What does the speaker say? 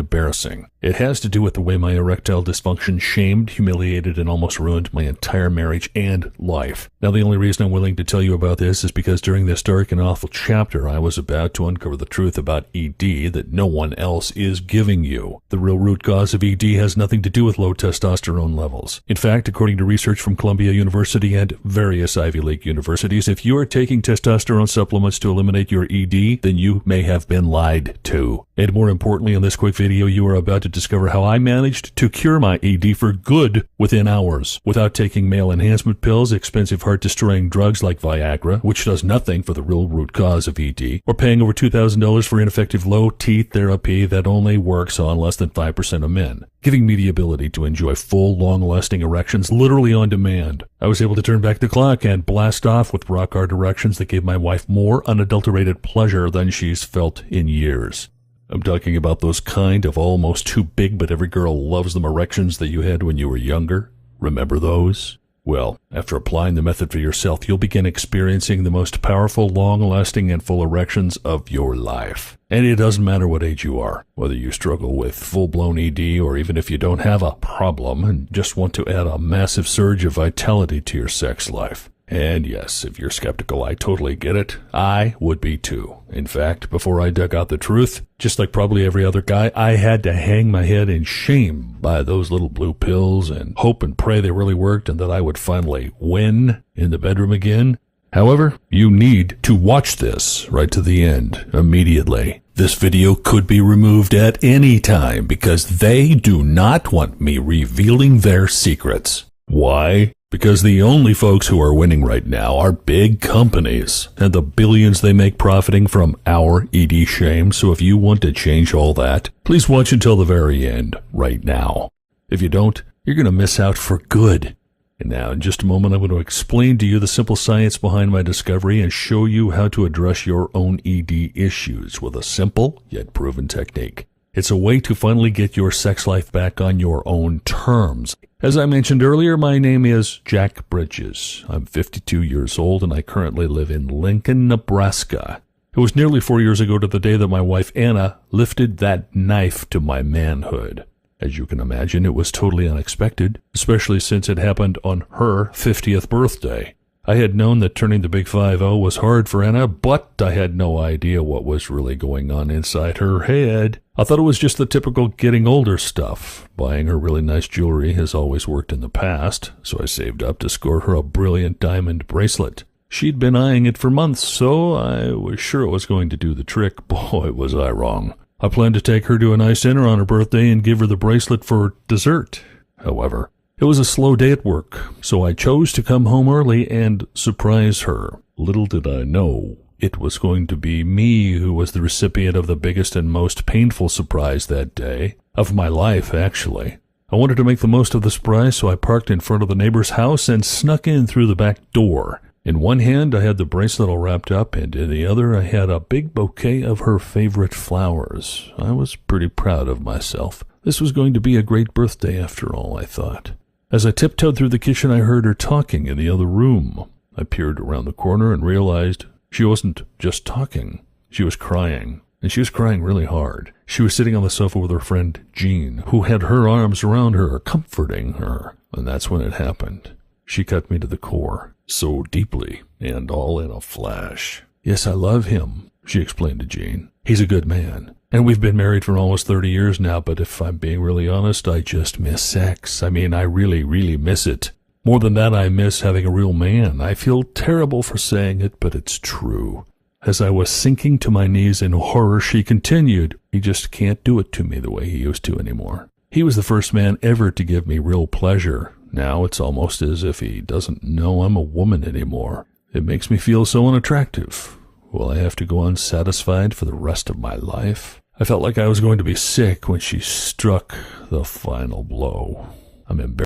embarrassing. It has to do with the way my erectile dysfunction shamed, humiliated, and almost ruined my entire marriage and life. Now, the only reason I'm willing to tell you about this is because during this dark and awful chapter, I was about to uncover the truth about ED that no one else is giving you. The real root cause of ED has nothing to do with low testosterone levels. In fact, according to research from Columbia University and various Ivy League universities, if you are taking testosterone supplements to eliminate your ED, then you may have been lied to. And more importantly, in this quick video, you are about to discover how I managed to cure my ED for good within hours without taking male enhancement pills, expensive heart-destroying drugs like Viagra, which does nothing for the real root cause of ED, or paying over $2,000 for ineffective low-T therapy that only works on less than 5% of men, giving me the ability to enjoy full, long-lasting erections literally on demand. I was able to turn back the clock and blast off with rock-hard erections that gave my wife more unadulterated pleasure than she's felt in years. I'm talking about those kind of almost too big but every girl loves them erections that you had when you were younger. Remember those? Well, after applying the method for yourself, you'll begin experiencing the most powerful, long-lasting, and full erections of your life. And it doesn't matter what age you are, whether you struggle with full-blown ED or even if you don't have a problem and just want to add a massive surge of vitality to your sex life. And yes, if you're skeptical, I totally get it. I would be too. In fact, before I dug out the truth, just like probably every other guy, I had to hang my head in shame by those little blue pills and hope and pray they really worked and that I would finally win in the bedroom again. However, you need to watch this right to the end immediately. This video could be removed at any time because they do not want me revealing their secrets. Why? Because the only folks who are winning right now are big companies and the billions they make profiting from our ED shame. So if you want to change all that, please watch until the very end right now. If you don't, you're going to miss out for good. And now, in just a moment, I'm going to explain to you the simple science behind my discovery and show you how to address your own ED issues with a simple yet proven technique. It's a way to finally get your sex life back on your own terms. As I mentioned earlier, my name is Jack Bridges. I'm 52 years old and I currently live in Lincoln, Nebraska. It was nearly 4 years ago to the day that my wife Anna lifted that knife to my manhood. As you can imagine, it was totally unexpected, especially since it happened on her 50th birthday. I had known that turning the big 5-0 was hard for Anna, but I had no idea what was really going on inside her head. I thought it was just the typical getting older stuff. Buying her really nice jewelry has always worked in the past, so I saved up to score her a brilliant diamond bracelet. She'd been eyeing it for months, so I was sure it was going to do the trick. Boy, was I wrong. I planned to take her to a nice dinner on her birthday and give her the bracelet for dessert. However, it was a slow day at work, so I chose to come home early and surprise her. Little did I know, it was going to be me who was the recipient of the biggest and most painful surprise that day. Of my life, actually. I wanted to make the most of the surprise, so I parked in front of the neighbor's house and snuck in through the back door. In one hand, I had the bracelet all wrapped up, and in the other, I had a big bouquet of her favorite flowers. I was pretty proud of myself. This was going to be a great birthday after all, I thought. As I tiptoed through the kitchen, I heard her talking in the other room. I peered around the corner and realized she wasn't just talking. She was crying, and she was crying really hard. She was sitting on the sofa with her friend Jean, who had her arms around her, comforting her. And that's when it happened. She cut me to the core, so deeply, and all in a flash. Yes, I love him, she explained to Jean. He's a good man. And we've been married for almost 30 years now, but if I'm being really honest, I just miss sex. I mean, I really, really miss it. More than that, I miss having a real man. I feel terrible for saying it, but it's true. As I was sinking to my knees in horror, she continued, he just can't do it to me the way he used to anymore. He was the first man ever to give me real pleasure. Now it's almost as if he doesn't know I'm a woman anymore. It makes me feel so unattractive. Will I have to go unsatisfied for the rest of my life? I felt like I was going to be sick when she struck the final blow. I'm embarrassed.